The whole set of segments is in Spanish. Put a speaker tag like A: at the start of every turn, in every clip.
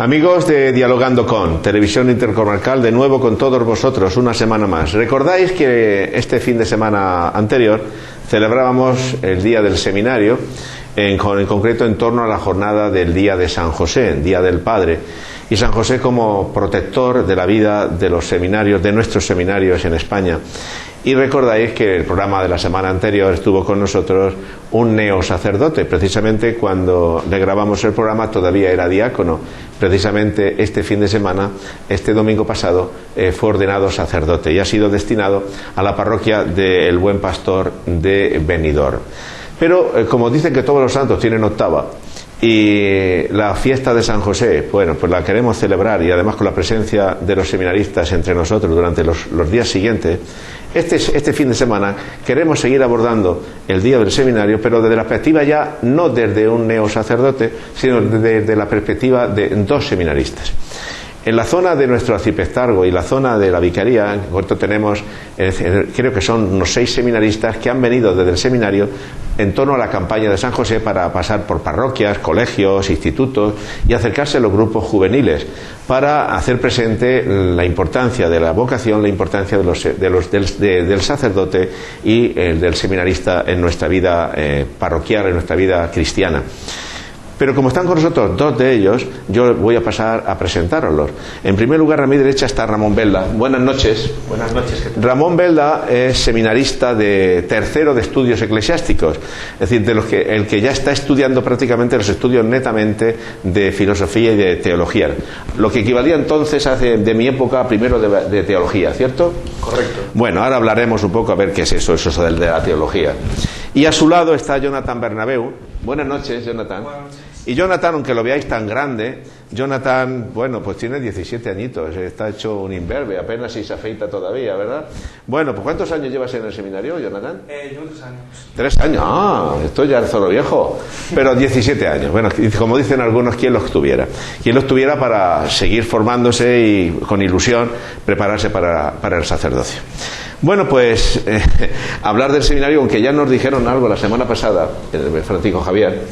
A: Amigos de Dialogando con Televisión Intercomarcal, de nuevo con todos vosotros una semana más. Recordáis que este fin de semana anterior celebrábamos el día del seminario, en concreto en torno a la jornada del día de San José, Día del Padre, y San José como protector de la vida de los seminarios, de nuestros seminarios en España. Y recordáis que el programa de la semana anterior estuvo con nosotros un neosacerdote. Precisamente cuando le grabamos el programa todavía era diácono. Precisamente este fin de semana, este domingo pasado, fue ordenado sacerdote y ha sido destinado a la parroquia del Buen Pastor de Benidorm. Pero como dicen que todos los santos tienen octava, y la fiesta de San José, bueno, pues la queremos celebrar, y además con la presencia de los seminaristas entre nosotros durante los días siguientes, este fin de semana queremos seguir abordando el día del seminario, pero desde la perspectiva ya no desde un neosacerdote, sino desde la perspectiva de dos seminaristas. En la zona de nuestro arciprestazgo y la zona de la vicaría, en corto tenemos, creo que son unos 6 seminaristas que han venido desde el seminario en torno a la campaña de San José para pasar por parroquias, colegios, institutos y acercarse a los grupos juveniles para hacer presente la importancia de la vocación, la importancia del sacerdote y del seminarista en nuestra vida parroquial, en nuestra vida cristiana. Pero como están con nosotros dos de ellos, yo voy a pasar a presentároslos. En primer lugar, a mi derecha está Ramón Belda. Buenas noches.
B: Buenas noches. ¿Qué tal?
A: Ramón Belda es seminarista de tercero de estudios eclesiásticos, es decir, el que ya está estudiando prácticamente los estudios netamente de filosofía y de teología. Lo que equivalía entonces de mi época primero de teología, ¿cierto?
B: Correcto.
A: Bueno, ahora hablaremos un poco a ver qué es eso de la teología. Y a su lado está Jonathan Bernabeu. Buenas noches, Jonathan.
B: Buenas noches.
A: Y Jonathan, aunque lo veáis tan grande, Jonathan, bueno, pues tiene 17 añitos, está hecho un imberbe, apenas si se afeita todavía, ¿verdad? Bueno, pues ¿cuántos años llevas en el seminario, Jonathan?
B: Llevo 3 años.
A: 3 años, esto ya es solo viejo, pero 17 años. Bueno, como dicen algunos, ¿quién los tuviera? ¿Quién los tuviera para seguir formándose y con ilusión prepararse para el sacerdocio? Bueno, pues hablar del seminario, aunque ya nos dijeron algo la semana pasada, Francisco Javier,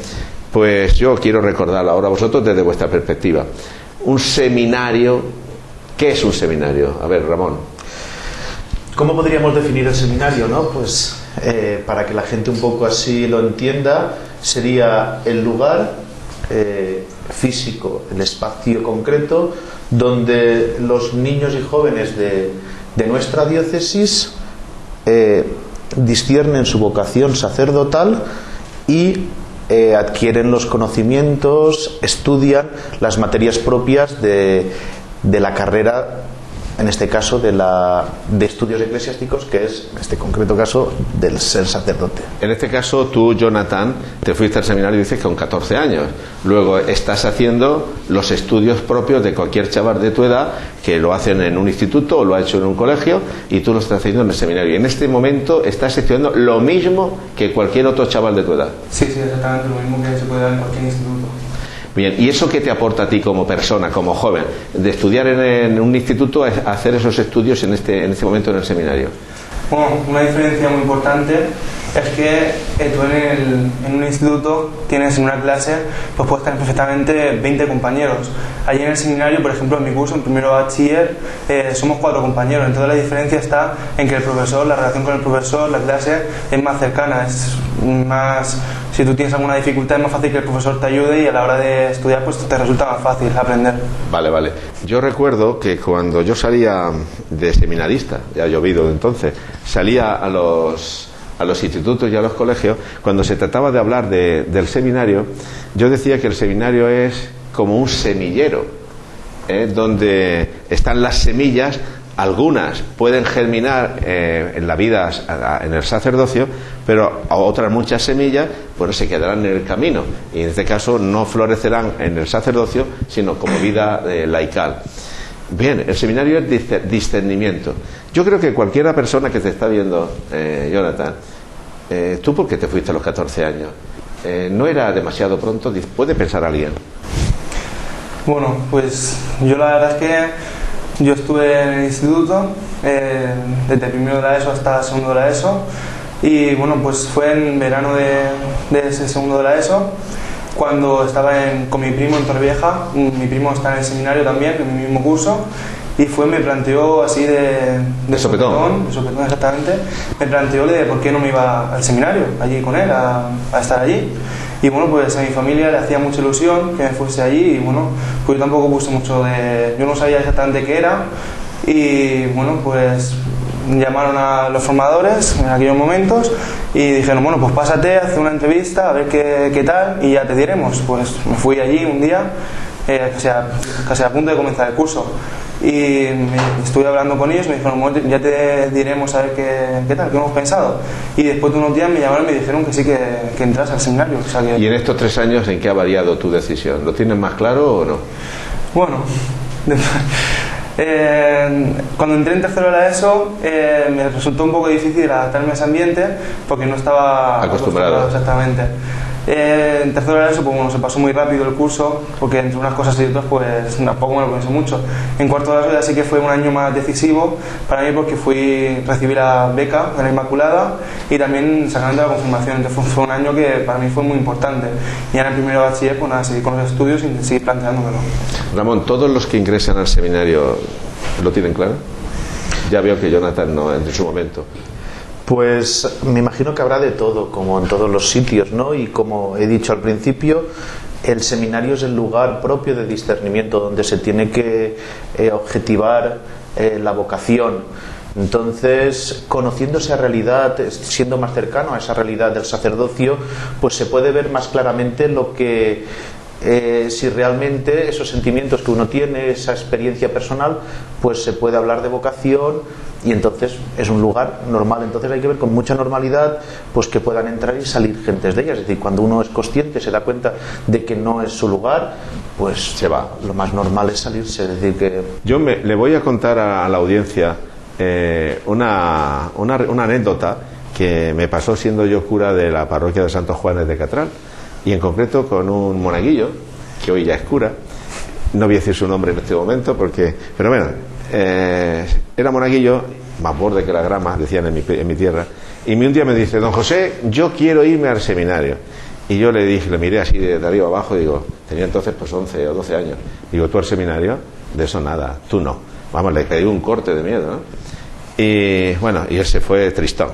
A: pues yo quiero recordarlo ahora a vosotros desde vuestra perspectiva. Un seminario, ¿qué es un seminario? A ver, Ramón.
C: ¿Cómo podríamos definir el seminario, no? Pues para que la gente un poco así lo entienda, sería el lugar físico, el espacio concreto donde los niños y jóvenes de nuestra diócesis disciernen su vocación sacerdotal y adquieren los conocimientos, estudian las materias propias de la carrera, en este caso de estudios eclesiásticos, que es, en este concreto caso, del ser sacerdote.
A: En este caso, tú, Jonathan, te fuiste al seminario y dices que con 14 años. Luego estás haciendo los estudios propios de cualquier chaval de tu edad, que lo hacen en un instituto o lo ha hecho en un colegio, y tú lo estás haciendo en el seminario. Y en este momento estás estudiando lo mismo que cualquier otro chaval de tu edad.
B: Sí, exactamente lo mismo que se puede dar en cualquier instituto.
A: Bien, ¿y eso qué te aporta a ti como persona, como joven, de estudiar en un instituto a hacer esos estudios en este momento en el seminario?
B: Bueno, una diferencia muy importante es que tú en un instituto tienes en una clase, pues puedes tener perfectamente 20 compañeros. Allí en el seminario, por ejemplo, en mi curso, en primero bachiller, somos 4 compañeros. Entonces la diferencia está en que el profesor, la relación con el profesor, la clase es más cercana, es más... Si tú tienes alguna dificultad es más fácil que el profesor te ayude, y a la hora de estudiar pues te resulta más fácil aprender.
A: Vale. Yo recuerdo que cuando yo salía de seminarista, ya ha llovido entonces, salía a los institutos y a los colegios, cuando se trataba de hablar del seminario, yo decía que el seminario es como un semillero, donde están las semillas. Algunas pueden germinar en la vida, en el sacerdocio, pero otras muchas semillas pues se quedarán en el camino, y en este caso no florecerán en el sacerdocio, sino como vida laical. Bien, el seminario es discernimiento. Yo creo que cualquiera persona que te está viendo, Jonathan, ¿tú por qué te fuiste a los 14 años? ¿No era demasiado pronto? ¿Puede pensar alguien?
B: Bueno, pues yo la verdad es que yo estuve en el instituto desde primero de la ESO hasta segundo de la ESO, y bueno, pues fue en verano de ese segundo de la ESO cuando estaba con mi primo en Torrevieja. Mi primo está en el seminario también, en mi mismo curso, y me planteó así de sopetón, exactamente, me planteó de por qué no me iba al seminario, allí con él, a estar allí. Y bueno, pues a mi familia le hacía mucha ilusión que me fuese allí, y bueno, pues yo tampoco puse mucho yo no sabía exactamente qué era, y bueno, pues llamaron a los formadores en aquellos momentos y dijeron, bueno, pues pásate, haz una entrevista, a ver qué tal, y ya te diremos. Pues me fui allí un día, casi a punto de comenzar el curso, y estuve hablando con ellos, me dijeron, bueno, ya te diremos a ver qué tal, qué hemos pensado. Y después de unos días me llamaron y me dijeron que sí, que entras al seminario. O sea que...
A: ¿Y en estos 3 años en qué ha variado tu decisión? ¿Lo tienes más claro o no?
B: Bueno, cuando entré en tercero de la ESO me resultó un poco difícil adaptarme a ese ambiente porque no estaba acostumbrado exactamente. En tercero de la ESO, pues bueno, se pasó muy rápido el curso, porque entre unas cosas y otras pues tampoco me lo pensé mucho. En cuarto de la ESO ya sí que fue un año más decisivo para mí, porque recibí la beca de la Inmaculada y también el sacramento de la confirmación. Entonces fue un año que para mí fue muy importante. Y en el primero de bachiller, pues nada, seguí con los estudios y seguí planteándomelo.
A: Ramón, ¿todos los que ingresan al seminario lo tienen claro? Ya veo que Jonathan no en su momento.
C: Pues me imagino que habrá de todo, como en todos los sitios, ¿no? Y como he dicho al principio, el seminario es el lugar propio de discernimiento donde se tiene que objetivar la vocación. Entonces, conociendo esa realidad, siendo más cercano a esa realidad del sacerdocio, pues se puede ver más claramente lo que si realmente esos sentimientos que uno tiene, esa experiencia personal, pues se puede hablar de vocación. Y entonces es un lugar normal. Entonces hay que ver con mucha normalidad pues que puedan entrar y salir gentes de ellas. Es decir, cuando uno es consciente, se da cuenta de que no es su lugar, pues se va. Lo más normal es salirse. Es decir, que
A: yo le voy a contar a la audiencia una anécdota que me pasó siendo yo cura de la parroquia de Santos Juanes de Catral, y en concreto con un monaguillo que hoy ya es cura. No voy a decir su nombre en este momento pero bueno, era monaguillo, más borde que la grama, decían en mi tierra, y un día me dice: don José, yo quiero irme al seminario. Y yo le miré así de arriba abajo y digo, tenía entonces pues 11 o 12 años, digo, ¿tú al seminario? De eso nada, tú no. Vamos, le pedí un corte de miedo, ¿no? Y bueno, y él se fue tristón.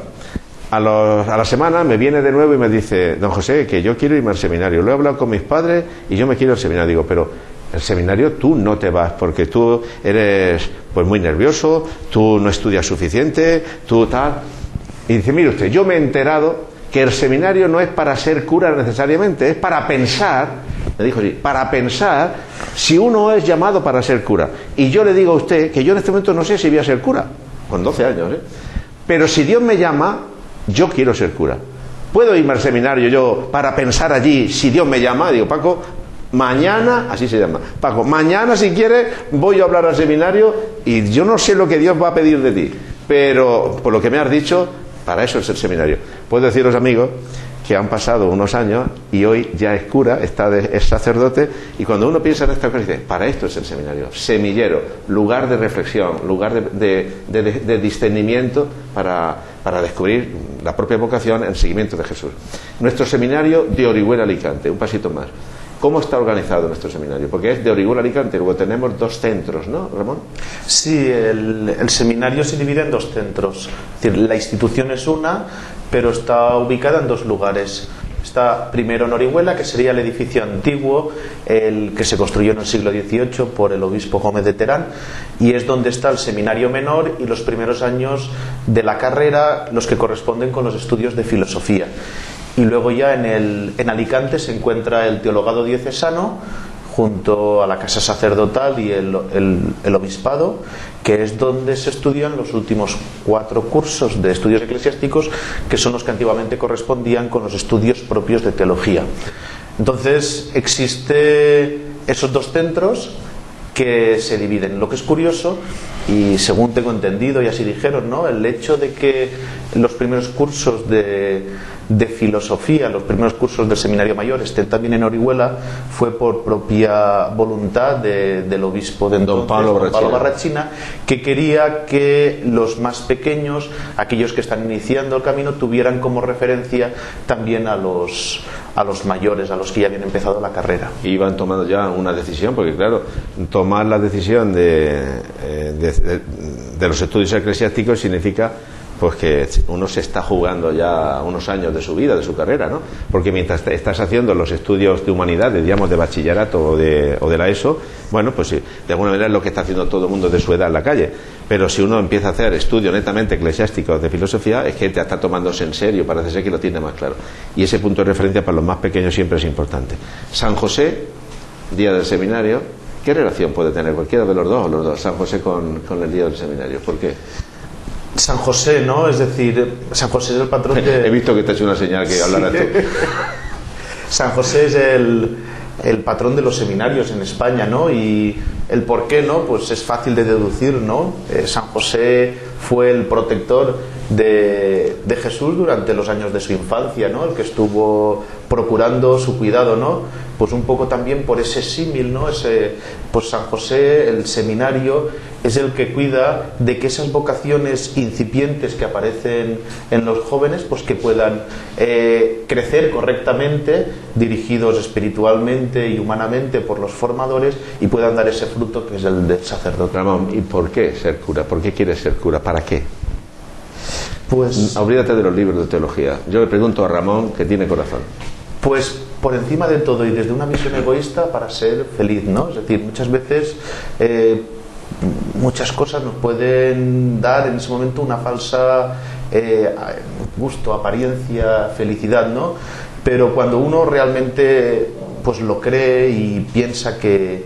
A: A la semana me viene de nuevo y me dice: don José, que yo quiero irme al seminario, lo he hablado con mis padres y yo me quiero al seminario. Digo, pero el seminario tú no te vas porque tú eres pues muy nervioso, tú no estudias suficiente, tú tal. Y dice: mire usted, yo me he enterado que el seminario no es para ser cura necesariamente, es para pensar, me dijo así, para pensar si uno es llamado para ser cura. Y yo le digo a usted que yo en este momento no sé si voy a ser cura, con 12 años, pero si Dios me llama, yo quiero ser cura. ¿Puedo irme al seminario yo para pensar allí si Dios me llama? Digo, Paco, mañana, así se llama, Paco, mañana si quieres voy a hablar al seminario y yo no sé lo que Dios va a pedir de ti, pero por lo que me has dicho, para eso es el seminario. Puedo deciros, amigos, que han pasado unos años y hoy ya es cura, es sacerdote, y cuando uno piensa en esta cosa dice: para esto es el seminario, semillero, lugar de reflexión, lugar de discernimiento para descubrir la propia vocación en seguimiento de Jesús. Nuestro seminario de Orihuela Alicante, un pasito más. ¿Cómo está organizado nuestro seminario? Porque es de Orihuela Alicante, luego tenemos 2 centros, ¿no, Ramón?
C: Sí, el seminario se divide en 2 centros. Es decir, la institución es una, pero está ubicada en 2 lugares. Está primero en Orihuela, que sería el edificio antiguo, el que se construyó en el siglo XVIII por el obispo Gómez de Terán, y es donde está el seminario menor y los primeros años de la carrera, los que corresponden con los estudios de filosofía. Y luego ya en Alicante se encuentra el teologado diocesano junto a la casa sacerdotal y el obispado, que es donde se estudian los últimos 4 cursos de estudios eclesiásticos, que son los que antiguamente correspondían con los estudios propios de teología. Entonces existe esos 2 centros que se dividen. Lo que es curioso, y según tengo entendido y así dijeron, ¿no?, el hecho de que los primeros cursos de de filosofía, los primeros cursos del Seminario Mayor, estén también en Orihuela, fue por propia voluntad del obispo de entonces,
A: Don Pablo
C: Barrachina, que quería que los más pequeños, aquellos que están iniciando el camino, tuvieran como referencia también a los mayores, a los que ya habían empezado la carrera.
A: Y iban tomando ya una decisión, porque claro, tomar la decisión de los estudios eclesiásticos significa pues que uno se está jugando ya unos años de su vida, de su carrera, ¿no? Porque mientras estás haciendo los estudios de humanidades, digamos de bachillerato o de la ESO, bueno, pues de alguna manera es lo que está haciendo todo el mundo de su edad en la calle. Pero si uno empieza a hacer estudios netamente eclesiásticos de filosofía, es que te está tomándose en serio, parece ser que lo tiene más claro. Y ese punto de referencia para los más pequeños siempre es importante. San José, día del seminario, ¿qué relación puede tener cualquiera de los dos o los dos, San José con el día del seminario? ¿Por qué?
C: San José, ¿no? Es decir, San José es el patrón de...
A: He visto que te ha hecho una señal que hablaras tú.
C: San José es el patrón de los seminarios en España, ¿no? Y el por qué, ¿no? Pues es fácil de deducir, ¿no? San José fue el protector de Jesús durante los años de su infancia, ¿no? El que estuvo procurando su cuidado, ¿no? Pues un poco también por ese símil, ¿no? Pues San José, el seminario, es el que cuida de que esas vocaciones incipientes que aparecen en los jóvenes, pues que puedan crecer correctamente, dirigidos espiritualmente y humanamente por los formadores, y puedan dar ese fruto que es el del sacerdote.
A: Ramón, ¿y por qué ser cura? ¿Por qué quieres ser cura? ¿Para qué?
C: Pues
A: olvídate de los libros de teología. Yo le pregunto a Ramón, que tiene corazón.
C: Pues por encima de todo y desde una visión egoísta, para ser feliz, ¿no? Es decir, muchas veces muchas cosas nos pueden dar en ese momento una falsa gusto, apariencia, felicidad, ¿no? Pero cuando uno realmente pues lo cree y piensa que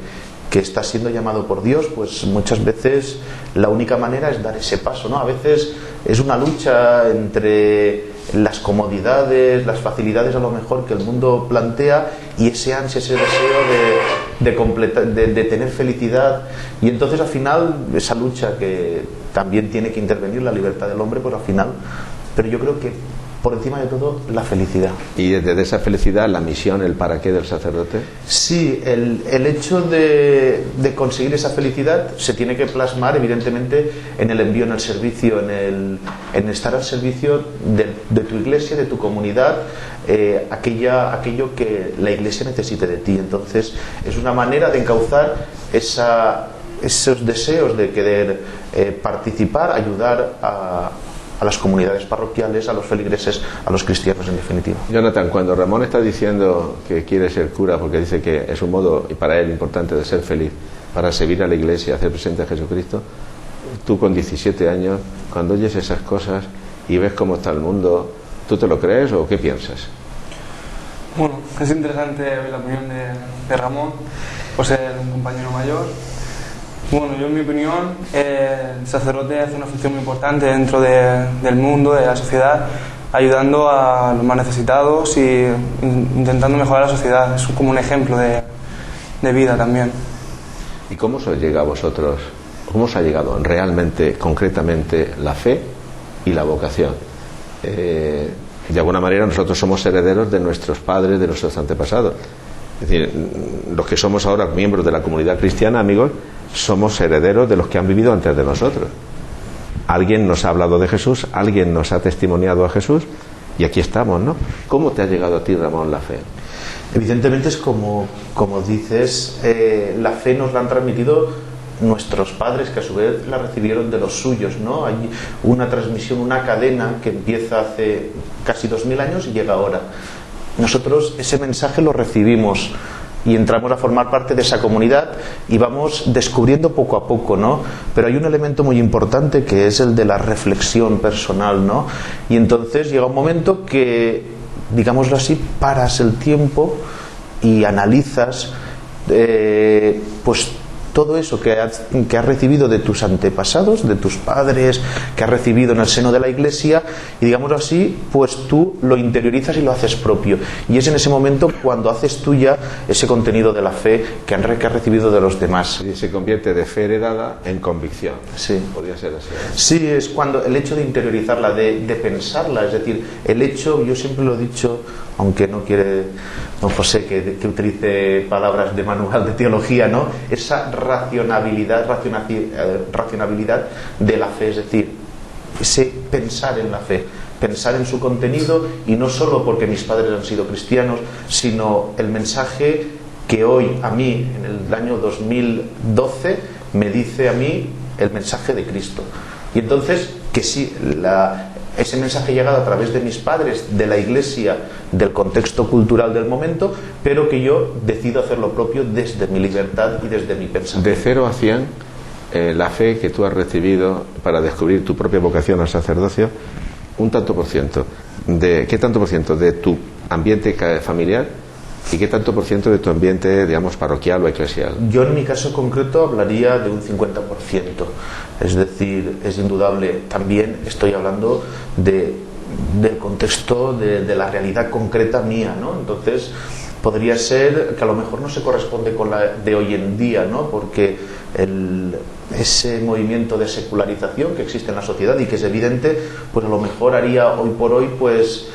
C: está siendo llamado por Dios, pues muchas veces la única manera es dar ese paso, ¿no? A veces es una lucha entre las comodidades, las facilidades a lo mejor que el mundo plantea y ese ansia, ese deseo de tener felicidad, y entonces al final esa lucha que también tiene que intervenir la libertad del hombre, pues al final, pero yo creo que por encima de todo la felicidad.
A: Y desde esa felicidad la misión, el para qué del sacerdote.
C: Sí, el hecho de conseguir esa felicidad se tiene que plasmar evidentemente en el envío, en el servicio, en estar al servicio de tu iglesia, de tu comunidad, aquello que la iglesia necesite de ti. Entonces es una manera de encauzar esos deseos de querer participar, ayudar a las comunidades parroquiales, a los feligreses, a los cristianos en definitiva.
A: Jonathan, cuando Ramón está diciendo que quiere ser cura porque dice que es un modo, y para él importante, de ser feliz, para servir a la iglesia, hacer presente a Jesucristo, tú con 17 años, cuando oyes esas cosas y ves cómo está el mundo, ¿tú te lo crees o qué piensas?
B: Bueno, es interesante la opinión de Ramón, por ser un compañero mayor. Bueno, yo en mi opinión, el sacerdote hace una función muy importante dentro del mundo, de la sociedad, ayudando a los más necesitados y intentando mejorar la sociedad. Es como un ejemplo de vida también.
A: ¿Y cómo os llega a vosotros, cómo os ha llegado realmente, concretamente, la fe y la vocación? De alguna manera nosotros somos herederos de nuestros padres, de nuestros antepasados. Es decir, los que somos ahora miembros de la comunidad cristiana, amigos, somos herederos de los que han vivido antes de nosotros. Alguien nos ha hablado de Jesús, alguien nos ha testimoniado a Jesús y aquí estamos, ¿no? ¿Cómo te ha llegado a ti, Ramón, la fe?
C: Evidentemente es como dices, la fe nos la han transmitido nuestros padres, que a su vez la recibieron de los suyos, ¿no? Hay una transmisión, una cadena que empieza hace casi 2000 años y llega ahora. Nosotros ese mensaje lo recibimos y entramos a formar parte de esa comunidad y vamos descubriendo poco a poco, ¿no? Pero hay un elemento muy importante que es el de la reflexión personal, ¿no? Y entonces llega un momento que, digámoslo así, paras el tiempo y analizas pues todo eso que has recibido de tus antepasados, de tus padres, que has recibido en el seno de la Iglesia, y digámoslo así, pues tú lo interiorizas y lo haces propio. Y es en ese momento cuando haces tuya ese contenido de la fe que has recibido de los demás.
A: Y se convierte de fe heredada en convicción.
C: Sí.
A: Podría ser así, ¿eh?
C: Sí, es cuando el hecho de interiorizarla, de pensarla, es decir, el hecho, yo siempre lo he dicho, aunque no quiere don José que utilice palabras de manual de teología, ¿no? Esa racionalidad de la fe, es decir, ese pensar en la fe, pensar en su contenido, y no solo porque mis padres han sido cristianos, sino el mensaje que hoy a mí, en el año 2012, me dice a mí el mensaje de Cristo. Y entonces, que sí, ese mensaje llegado a través de mis padres, de la Iglesia, del contexto cultural del momento, pero que yo decido hacer lo propio desde mi libertad y desde mi pensamiento.
A: De 0 a 100, la fe que tú has recibido para descubrir tu propia vocación al sacerdocio, un tanto por ciento. ¿Qué tanto por ciento de tu ambiente familiar y qué tanto por ciento de tu ambiente, digamos, parroquial o eclesial?
C: Yo en mi caso concreto hablaría de un 50%. Es decir, es indudable. También estoy hablando del contexto de la realidad concreta mía, ¿no? Entonces podría ser que a lo mejor no se corresponde con la de hoy en día, ¿no? Porque ese movimiento de secularización que existe en la sociedad y que es evidente, pues a lo mejor haría hoy por hoy pues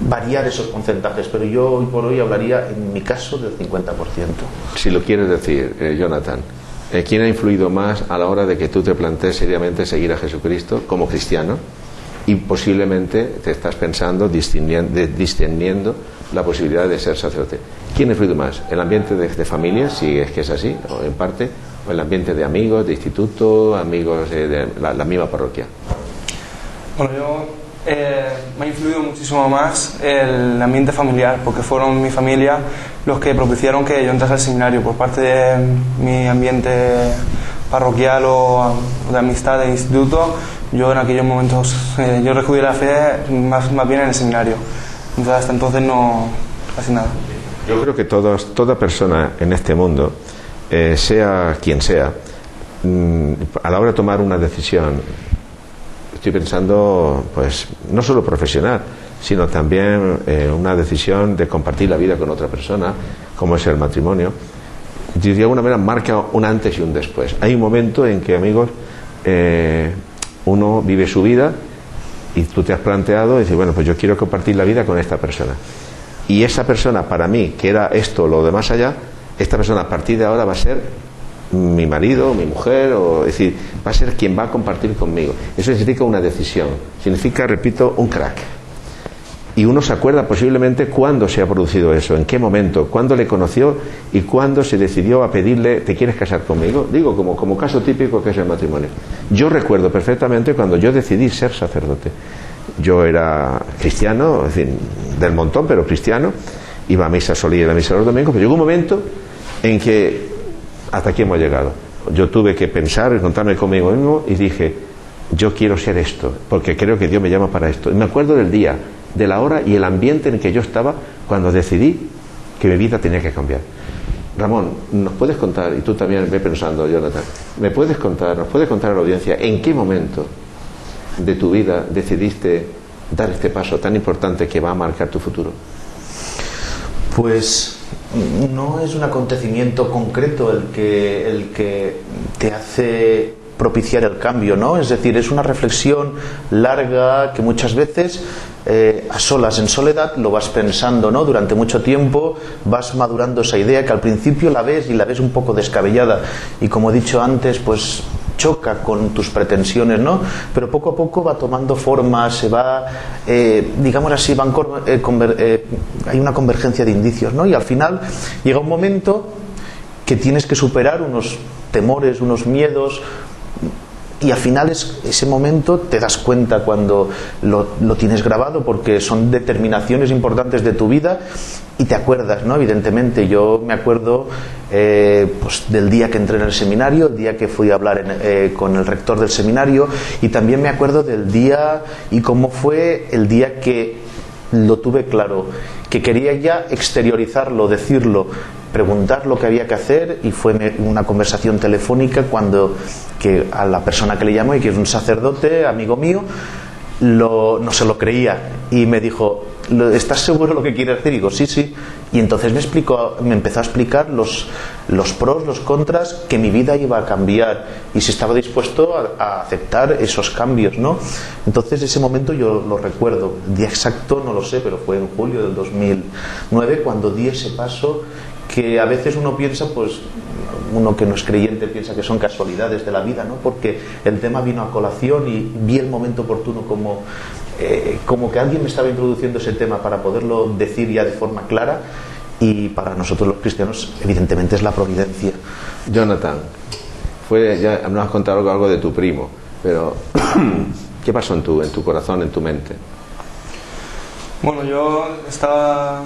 C: variar esos porcentajes, pero yo hoy por hoy hablaría en mi caso del 50%.
A: Si lo quieres decir, Jonathan, ¿quién ha influido más a la hora de que tú te plantees seriamente seguir a Jesucristo como cristiano? Y posiblemente te estás pensando discerniendo la posibilidad de ser sacerdote. ¿Quién ha influido más? ¿El ambiente de familia, si es que es así, o en parte? ¿O el ambiente de amigos, de instituto, amigos de la misma parroquia?
B: Bueno, me ha influido muchísimo más el ambiente familiar, porque fueron mi familia los que propiciaron que yo entrase al seminario. Por parte de mi ambiente parroquial o de amistad de instituto, yo en aquellos momentos yo recibí la fe más bien en el seminario. Entonces hasta entonces no casi nada.
A: Yo creo que toda persona en este mundo, sea quien sea, a la hora de tomar una decisión, estoy pensando, pues, no solo profesional, sino también una decisión de compartir la vida con otra persona, como es el matrimonio, de alguna manera marca un antes y un después. Hay un momento en que, amigos, uno vive su vida y tú te has planteado y dices, bueno, pues yo quiero compartir la vida con esta persona. Y esa persona, para mí, que era esto o lo de más allá, esta persona a partir de ahora va a ser mi marido, mi mujer, es decir, va a ser quien va a compartir conmigo. Eso significa una decisión, significa, repito, un crack. Y uno se acuerda posiblemente cuándo se ha producido eso, en qué momento, cuándo le conoció y cuándo se decidió a pedirle, ¿te quieres casar conmigo? Digo, como caso típico que es el matrimonio. Yo recuerdo perfectamente cuando yo decidí ser sacerdote. Yo era cristiano, es decir, del montón, pero cristiano, iba a misa, solía ir a misa los domingos, pero llegó un momento en que hasta aquí hemos llegado. Yo tuve que pensar, encontrarme conmigo mismo y dije, yo quiero ser esto, porque creo que Dios me llama para esto. Y me acuerdo del día, de la hora y el ambiente en el que yo estaba cuando decidí que mi vida tenía que cambiar. Ramón, ¿nos puedes contar, y tú también ve pensando, Jonathan, nos puedes contar a la audiencia en qué momento de tu vida decidiste dar este paso tan importante que va a marcar tu futuro?
C: Pues no es un acontecimiento concreto el que te hace propiciar el cambio, ¿no? Es decir, es una reflexión larga que muchas veces a solas, en soledad, lo vas pensando, ¿no? Durante mucho tiempo vas madurando esa idea que al principio la ves un poco descabellada y, como he dicho antes, pues choca con tus pretensiones, ¿no? Pero poco a poco va tomando forma, se va, digamos así, hay una convergencia de indicios, ¿no? Y al final llega un momento que tienes que superar unos temores, unos miedos, y al final ese momento te das cuenta cuando lo tienes grabado, porque son determinaciones importantes de tu vida y te acuerdas, ¿no? Evidentemente yo me acuerdo pues del día que entré en el seminario, el día que fui a hablar con el rector del seminario, y también me acuerdo del día y cómo fue el día que lo tuve claro, que quería ya exteriorizarlo, decirlo, preguntar lo que había que hacer, y fue una conversación telefónica cuando que a la persona que le llamó, y que es un sacerdote, amigo mío, no se lo creía y me dijo: ¿estás seguro de lo que quieres hacer? Y digo: sí, sí. Y entonces me empezó a explicar los pros, los contras, que mi vida iba a cambiar y si estaba dispuesto a aceptar esos cambios, ¿no? Entonces ese momento yo lo recuerdo. El día exacto no lo sé, pero fue en julio del 2009 cuando di ese paso, que a veces uno piensa, pues uno que no es creyente piensa que son casualidades de la vida, ¿no? Porque el tema vino a colación y vi el momento oportuno, como que alguien me estaba introduciendo ese tema para poderlo decir ya de forma clara, y para nosotros los cristianos evidentemente es la providencia.
A: Jonathan, ya nos has contado algo de tu primo, pero ¿qué pasó en tu corazón, en tu mente?
B: Bueno, yo estaba,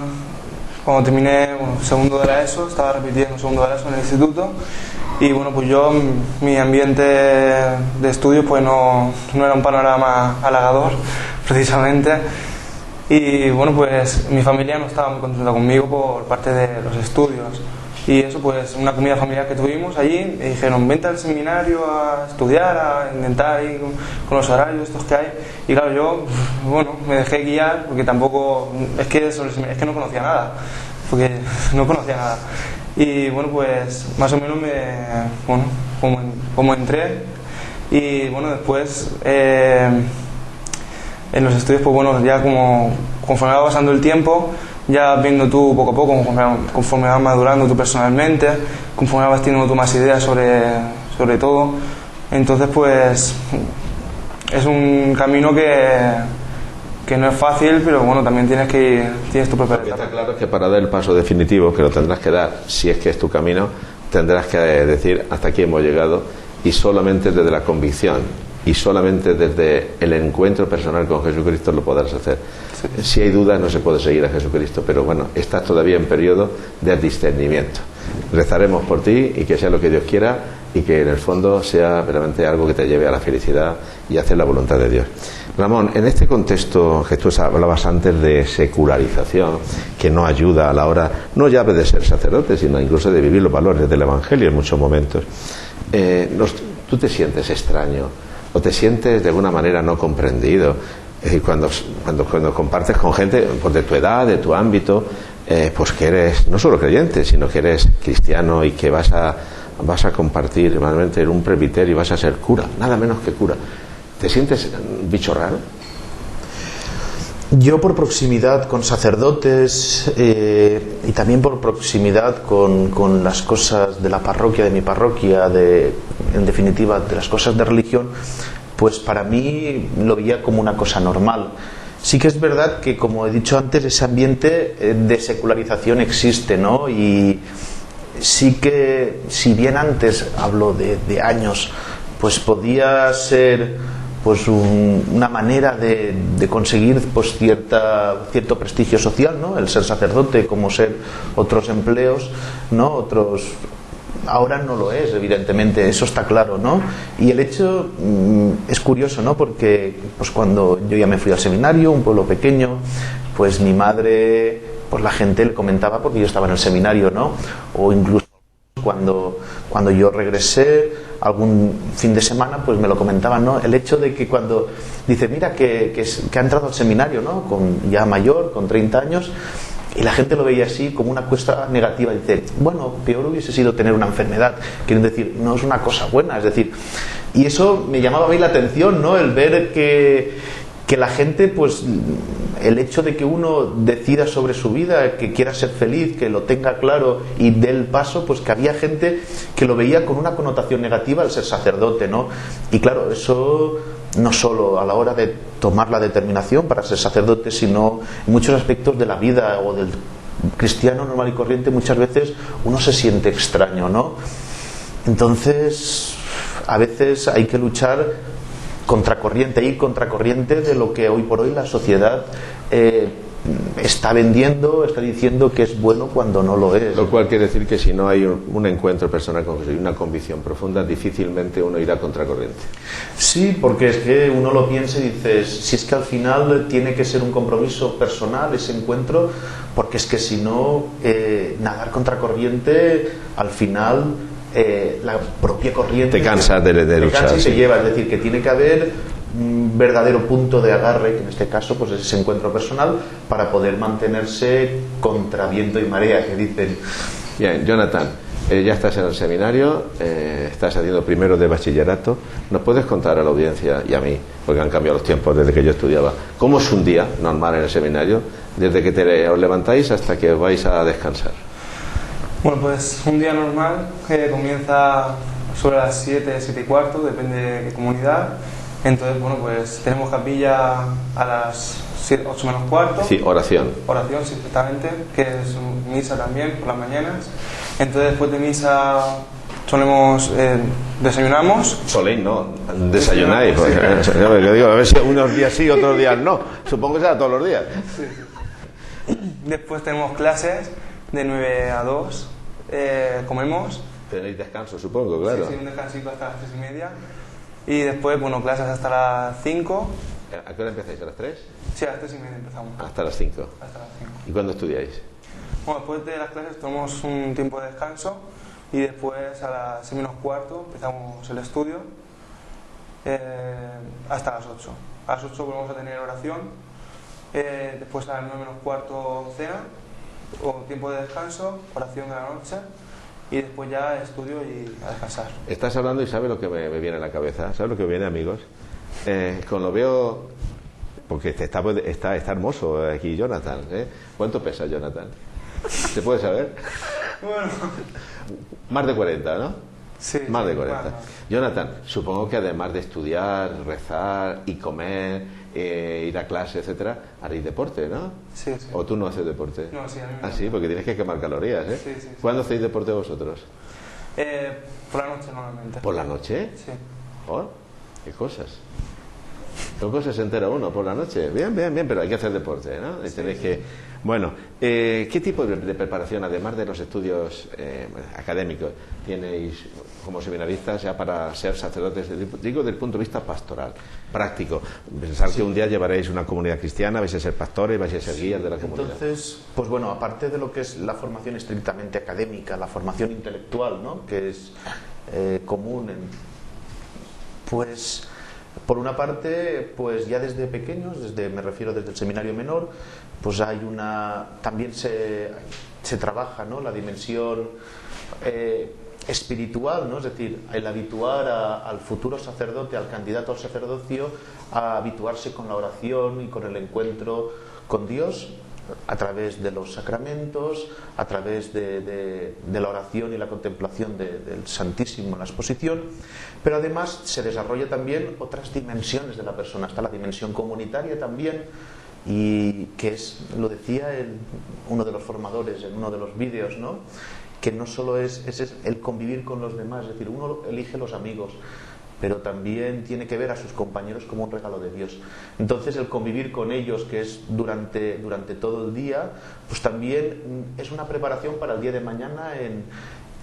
B: cuando terminé segundo de la ESO, estaba repitiendo segundo de la ESO en el instituto, y bueno, pues mi ambiente de estudio pues no era un panorama halagador, precisamente, y bueno, pues mi familia no estaba muy contenta conmigo por parte de los estudios, y eso, pues una comida familiar que tuvimos allí, me dijeron: vente al seminario a estudiar, a intentar ir con los horarios estos que hay. Y claro, yo, bueno, me dejé guiar, porque tampoco, es que no conocía nada, y bueno, pues más o menos como entré, y bueno, después en los estudios, pues bueno, ya conforme va pasando el tiempo, ya viendo tú poco a poco, conforme vas madurando tú personalmente, conforme vas teniendo tú más ideas sobre todo, entonces pues es un camino que no es fácil, pero bueno, también tienes tu propia
A: etapa. Lo que está claro es que para dar el paso definitivo, que lo tendrás que dar, si es que es tu camino, tendrás que decir: hasta aquí hemos llegado, y solamente desde la convicción y solamente desde el encuentro personal con Jesucristo lo podrás hacer. Sí. Si hay dudas, no se puede seguir a Jesucristo, pero bueno, estás todavía en periodo de discernimiento. Rezaremos por ti, y que sea lo que Dios quiera, y que en el fondo sea realmente algo que te lleve a la felicidad y a hacer la voluntad de Dios. Ramón, en este contexto que tú hablabas antes de secularización, que no ayuda a la hora, no ya de ser sacerdote, sino incluso de vivir los valores del Evangelio en muchos momentos, ¿tú te sientes extraño o te sientes de alguna manera no comprendido cuando compartes con gente pues de tu edad, de tu ámbito, pues que eres no solo creyente, sino que eres cristiano y que vas a compartir realmente en un presbiterio y vas a ser cura, nada menos que cura? ¿Te sientes bicho raro?
C: Yo, por proximidad con sacerdotes y también por proximidad con las cosas de la parroquia, de mi parroquia, en definitiva de las cosas de religión, pues para mí lo veía como una cosa normal. Sí que es verdad que, como he dicho antes, ese ambiente de secularización existe, ¿no? Y sí que, si bien antes, hablo de años, pues podía ser pues una manera de conseguir pues cierto prestigio social, ¿no? El ser sacerdote, como ser otros empleos, ¿no? Ahora no lo es, evidentemente, eso está claro, ¿no? Y el hecho es curioso, ¿no? Porque pues cuando yo ya me fui al seminario, un pueblo pequeño, pues mi madre, pues la gente le comentaba porque yo estaba en el seminario, ¿no? O incluso cuando yo regresé algún fin de semana, pues me lo comentaban, ¿no? El hecho de que cuando dice: mira que ha entrado al seminario, ¿no? Ya mayor, con 30 años, y la gente lo veía así como una cuesta negativa. Dice: bueno, peor hubiese sido tener una enfermedad. Quieren decir, no es una cosa buena, es decir, y eso me llamaba a mí la atención, ¿no? El ver que la gente, pues el hecho de que uno decida sobre su vida, que quiera ser feliz, que lo tenga claro y dé el paso, pues que había gente que lo veía con una connotación negativa al ser sacerdote, ¿no? Y claro, eso no solo a la hora de tomar la determinación para ser sacerdote, sino en muchos aspectos de la vida o del cristiano normal y corriente. Muchas veces uno se siente extraño, ¿no? Entonces, a veces hay que luchar contracorriente de lo que hoy por hoy la sociedad está vendiendo, está diciendo que es bueno cuando no lo es.
A: Lo cual quiere decir que si no hay un encuentro personal con Jesús y una convicción profunda, difícilmente uno irá contracorriente.
C: Sí, porque es que uno lo piensa y dices, si es que al final tiene que ser un compromiso personal ese encuentro, porque es que si no, nadar contracorriente, al final la propia corriente
A: te cansas de
C: te
A: luchar.
C: cansa y
A: Sí.
C: te lleva, es decir, que tiene que haber un verdadero punto de agarre, que en este caso pues es ese encuentro personal, para poder mantenerse contra viento y marea, que dicen.
A: Bien, Jonathan, ya estás en el seminario, estás haciendo primero de bachillerato. ¿Nos puedes contar a la audiencia y a mí, porque han cambiado los tiempos desde que yo estudiaba, cómo es un día normal en el seminario, desde que os levantáis hasta que vais a descansar?
B: Bueno, pues un día normal que comienza sobre las 7, 7 y cuarto, depende de qué comunidad. Entonces, bueno, pues tenemos capilla a las 8 menos cuarto.
A: Sí, oración.
B: Oración, sí, exactamente, que es misa también por las mañanas. Entonces, después de misa solemos desayunamos.
A: Soléis, no, desayunáis.
B: Sí.
A: Pues, yo digo, a ver si unos días sí, otros días no. Supongo que será todos los días.
B: Sí. Después tenemos clases de 9 a 2. Comemos.
A: Tenéis descanso, supongo, claro.
B: Sí, un descansito hasta las 3:30. Y después, bueno, clases hasta las 5.
A: ¿A qué hora empezáis? ¿A las 3?
B: Sí, a las 3:30 empezamos.
A: Hasta las 5.
B: Hasta las 5.
A: ¿Y cuándo estudiáis?
B: Bueno, después de las clases tomamos un tiempo de descanso y después a las 6 menos cuarto empezamos el estudio hasta las 8. A las 8 volvemos a tener oración, después a las 9 menos cuarto cena o tiempo de descanso, oración de la noche y después ya estudio y a descansar.
A: Estás hablando y sabes lo que me viene a la cabeza. ¿Sabes lo que me viene, amigos? Cuando lo veo, porque está hermoso aquí Jonathan. ¿Cuánto pesa Jonathan? ¿Se puede saber?
B: Bueno,
A: Más de 40, ¿no?
B: sí.
A: Más de 40.
B: Bueno.
A: Jonathan, supongo que además de estudiar, rezar y comer, ir a clase, etcétera, haréis deporte, ¿no?
B: Sí, sí.
A: ¿O tú no haces deporte?
B: No, sí, a mí me
A: Ah,
B: gusta.
A: sí, porque tienes que quemar calorías, ¿eh?
B: Sí, sí, sí.
A: ¿Cuándo hacéis deporte vosotros?
B: Por la noche normalmente.
A: ¿Por la noche?
B: Sí.
A: ¿Oh? ¿Qué cosas? ¿Qué cosas se entera uno por la noche? Bien, bien, bien, pero hay que hacer deporte, ¿no? Y tenéis que... Bueno, ¿qué tipo de preparación, además de los estudios académicos, tenéis como seminaristas ya para ser sacerdotes? Digo, desde el punto de vista pastoral, práctico. Pensar que un día llevaréis una comunidad cristiana, vais a ser pastores, vais a ser guías de la comunidad.
C: Entonces, pues bueno, aparte de lo que es la formación estrictamente académica, la formación intelectual, ¿no?, que es común pues por una parte, pues ya desde pequeños, me refiero desde el seminario menor, pues hay también se trabaja, ¿no?, la dimensión espiritual, ¿no? Es decir, el habituar al futuro sacerdote, al candidato al sacerdocio, a habituarse con la oración y con el encuentro con Dios a través de los sacramentos, a través de la oración y la contemplación del Santísimo en la exposición, pero además se desarrolla también otras dimensiones de la persona. Está la dimensión comunitaria también, y que lo decía uno de los formadores en uno de los vídeos, ¿no?, que no solo es el convivir con los demás, es decir, uno elige los amigos, pero también tiene que ver a sus compañeros como un regalo de Dios. Entonces el convivir con ellos, que es durante todo el día, pues también es una preparación para el día de mañana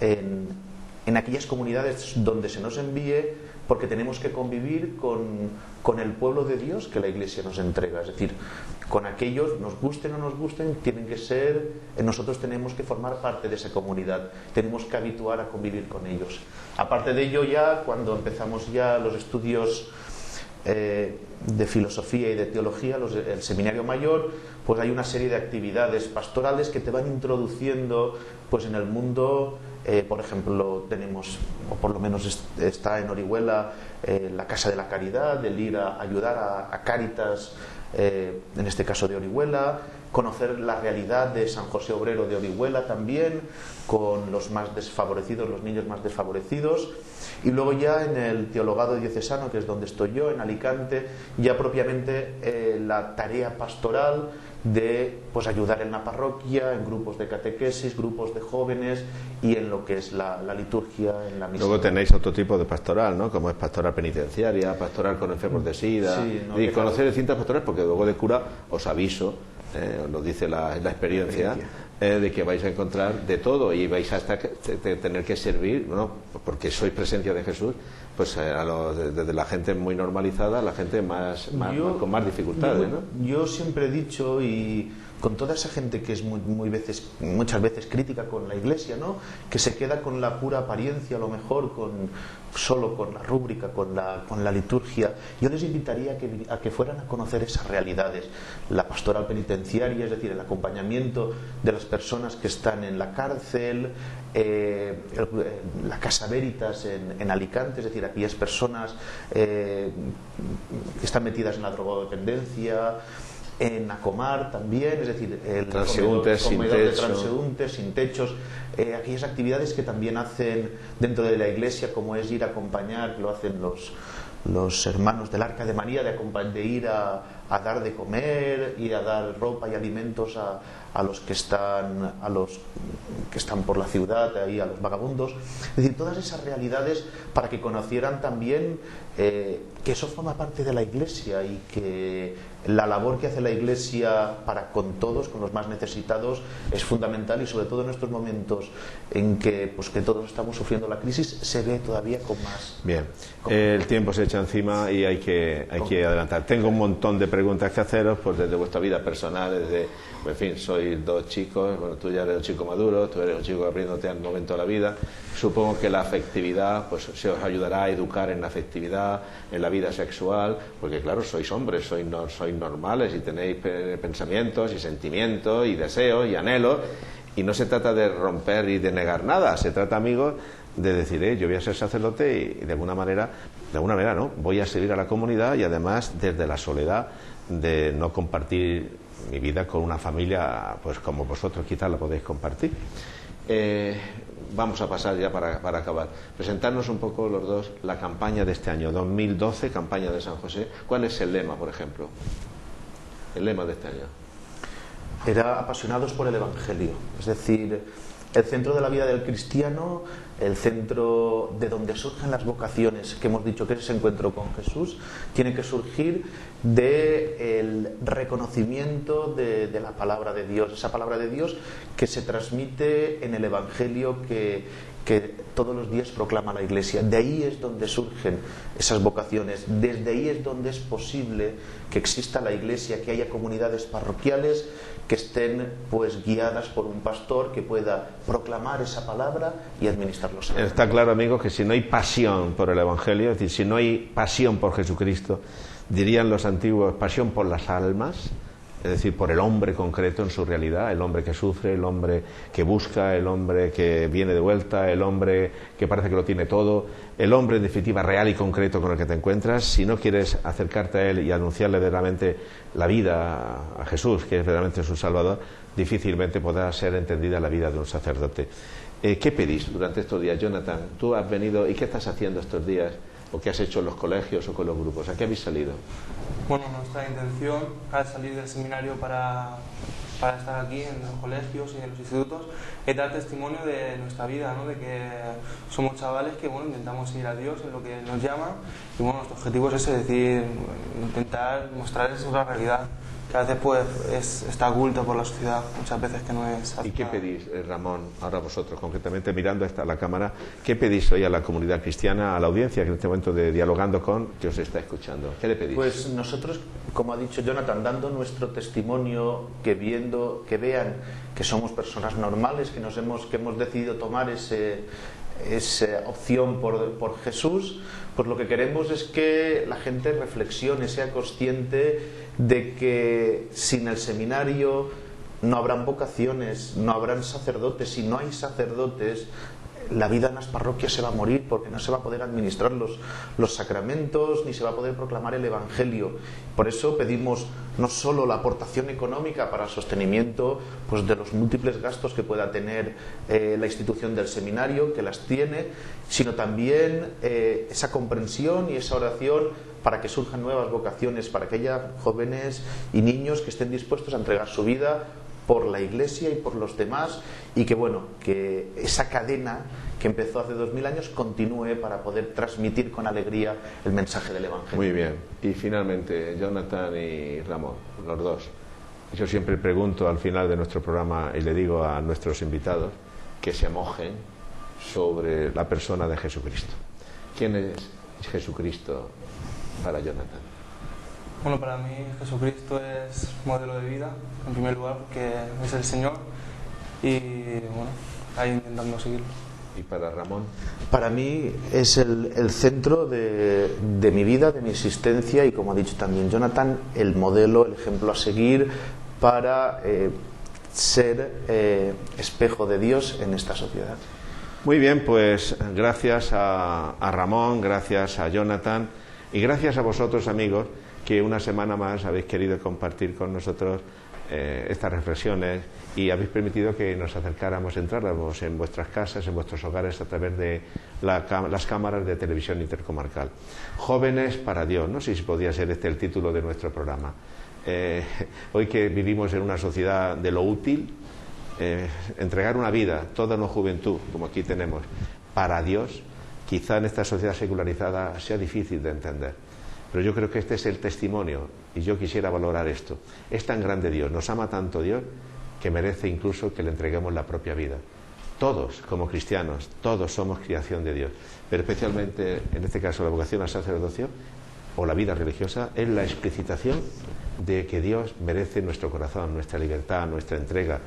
C: en aquellas comunidades donde se nos envíe, porque tenemos que convivir con el pueblo de Dios que la Iglesia nos entrega. Es decir, con aquellos, nos gusten o nos gusten, nosotros tenemos que formar parte de esa comunidad, tenemos que habituar a convivir con ellos. Aparte de ello, ya cuando empezamos ya los estudios de filosofía y de teología, el seminario mayor, pues hay una serie de actividades pastorales que te van introduciendo pues en el mundo. Por ejemplo, tenemos, o por lo menos está en Orihuela, la Casa de la Caridad, el ir a ayudar a Cáritas, en este caso de Orihuela, conocer la realidad de San José Obrero de Orihuela también, con los más desfavorecidos, los niños más desfavorecidos. Y luego ya en el teologado diocesano, que es donde estoy yo, en Alicante, ya propiamente la tarea pastoral de pues ayudar en la parroquia, en grupos de catequesis, grupos de jóvenes y en lo que es la liturgia en la misa.
A: Luego tenéis otro tipo de pastoral, ¿no?, como es pastoral penitenciaria, pastoral con enfermos de SIDA,
C: Sí, no,
A: y conocer distintas pastorales, porque luego de cura os aviso os lo dice la experiencia, de que vais a encontrar de todo y vais hasta tener que servir, ¿no? Porque sois presencia de Jesús, pues desde la gente muy normalizada a la gente con más dificultades, ¿no?
C: Yo siempre he dicho, y con toda esa gente que es muchas veces crítica con la Iglesia, ¿no? Que se queda con la pura apariencia, a lo mejor solo con la rúbrica, con la liturgia, yo les invitaría a que fueran a conocer esas realidades, la pastoral penitenciaria, es decir, el acompañamiento de las personas que están en la cárcel, la Casa Veritas en Alicante, es decir, aquellas personas que están metidas en la drogodependencia, en Acomar también, es decir, el
A: transeúntes
C: sin techos, aquellas actividades que también hacen dentro de la Iglesia, como es ir a acompañar, lo hacen los hermanos del Arca de María, de ir a dar de comer y a dar ropa y alimentos a los que están por la ciudad, ahí a los vagabundos. Es decir, todas esas realidades para que conocieran también que eso forma parte de la Iglesia y que la labor que hace la Iglesia para con todos, con los más necesitados, es fundamental, y sobre todo en estos momentos en que todos estamos sufriendo la crisis, se ve todavía con más.
A: Bien, el tiempo se echa encima y hay que adelantar. Tengo un montón de preguntas que haceros, pues desde vuestra vida personal, en fin, sois dos chicos, bueno, tú ya eres un chico maduro, tú eres un chico abriéndote al momento de la vida. Supongo que la afectividad pues se os ayudará a educar en la afectividad, en la vida sexual, porque claro, sois hombres, sois normales y tenéis pensamientos y sentimientos y deseos y anhelos, y no se trata de romper y de negar nada, se trata, amigos, de decir, yo voy a ser sacerdote y de alguna manera no, voy a servir a la comunidad, y además desde la soledad de no compartir mi vida con una familia pues como vosotros quizás la podéis compartir. Vamos a pasar ya para acabar. Presentarnos un poco los dos la campaña de este año, 2012, campaña de San José. ¿Cuál es el lema, por ejemplo? El lema de este año.
C: Era apasionados por el Evangelio, es decir, el centro de la vida del cristiano, el centro de donde surgen las vocaciones, que hemos dicho que es ese encuentro con Jesús, tiene que surgir del reconocimiento de la palabra de Dios, esa palabra de Dios que se transmite en el Evangelio que todos los días proclama la Iglesia. De ahí es donde surgen esas vocaciones, desde ahí es donde es posible que exista la Iglesia, que haya comunidades parroquiales que estén pues guiadas por un pastor que pueda proclamar esa palabra y administrar los sacramentos.
A: Está claro, amigos, que si no hay pasión por el Evangelio, es decir, si no hay pasión por Jesucristo, dirían los antiguos, pasión por las almas, es decir, por el hombre concreto en su realidad, el hombre que sufre, el hombre que busca, el hombre que viene de vuelta, el hombre que parece que lo tiene todo, el hombre en definitiva real y concreto con el que te encuentras. Si no quieres acercarte a él y anunciarle verdaderamente la vida a Jesús, que es verdaderamente su Salvador, difícilmente podrá ser entendida la vida de un sacerdote. ¿Qué pedís durante estos días, Jonathan? Tú has venido, ¿y qué estás haciendo estos días? ¿O qué has hecho en los colegios o con los grupos? ¿A qué habéis salido?
B: Bueno, nuestra intención al salir del seminario para estar aquí en los colegios y en los institutos es dar testimonio de nuestra vida, ¿no? De que somos chavales que intentamos seguir a Dios en lo que nos llama, y nuestro objetivo es ese, es decir, intentar mostrarles otra realidad que a veces pues está oculta por la sociedad, muchas veces que no es aceptada.
A: ¿Y qué pedís, Ramón, ahora vosotros concretamente mirando a la cámara, qué pedís hoy a la comunidad cristiana, a la audiencia que en este momento de Dialogando con, que os está escuchando? ¿Qué le pedís?
C: Pues nosotros, como ha dicho Jonathan, dando nuestro testimonio, que vean que somos personas normales, que hemos decidido tomar esa opción por Jesús, pues lo que queremos es que la gente reflexione, sea consciente de que sin el seminario no habrán vocaciones, no habrán sacerdotes. Si no hay sacerdotes, la vida en las parroquias se va a morir, porque no se va a poder administrar los sacramentos, ni se va a poder proclamar el Evangelio. Por eso pedimos no solo la aportación económica para el sostenimiento pues de los múltiples gastos que pueda tener la institución del seminario, que las tiene, sino también esa comprensión y esa oración para que surjan nuevas vocaciones, para que haya jóvenes y niños que estén dispuestos a entregar su vida por la Iglesia y por los demás, y que esa cadena que empezó hace 2000 años continúe para poder transmitir con alegría el mensaje del Evangelio.
A: Muy bien. Y finalmente, Jonathan y Ramón, los dos, Yo siempre pregunto al final de nuestro programa y le digo a nuestros invitados que se mojen sobre la persona de Jesucristo. ¿Quién es Jesucristo para Jonathan?
B: Bueno, para mí Jesucristo es modelo de vida, en primer lugar, porque es el Señor y bueno, ahí intentando seguirlo.
A: ¿Y para Ramón?
C: Para mí es el centro de mi vida, de mi existencia y, como ha dicho también Jonathan, el modelo, el ejemplo a seguir para ser espejo de Dios en esta sociedad.
A: Muy bien, pues gracias a Ramón, gracias a Jonathan y gracias a vosotros, amigos, que una semana más habéis querido compartir con nosotros estas reflexiones y habéis permitido que nos acercáramos, entráramos en vuestras casas, en vuestros hogares a través de las cámaras de televisión intercomarcal. Jóvenes para Dios, no sé si podía ser este el título de nuestro programa. Hoy que vivimos en una sociedad de lo útil, entregar una vida, toda una juventud, como aquí tenemos, para Dios, quizá en esta sociedad secularizada sea difícil de entender. Pero yo creo que este es el testimonio y yo quisiera valorar esto. Es tan grande Dios, nos ama tanto Dios que merece incluso que le entreguemos la propia vida. Todos, como cristianos, todos somos creación de Dios, pero especialmente en este caso la vocación al sacerdocio o la vida religiosa es la explicitación de que Dios merece nuestro corazón, nuestra libertad, nuestra entrega.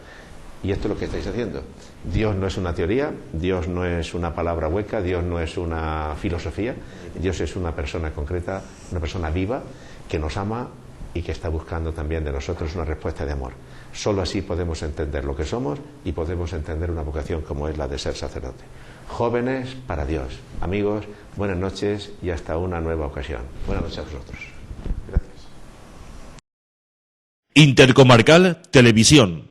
A: Y esto es lo que estáis haciendo. Dios no es una teoría, Dios no es una palabra hueca, Dios no es una filosofía, Dios es una persona concreta, una persona viva que nos ama y que está buscando también de nosotros una respuesta de amor. Solo así podemos entender lo que somos y podemos entender una vocación como es la de ser sacerdote. Jóvenes para Dios. Amigos, buenas noches y hasta una nueva ocasión. Buenas noches a vosotros. Gracias.
D: Intercomarcal Televisión.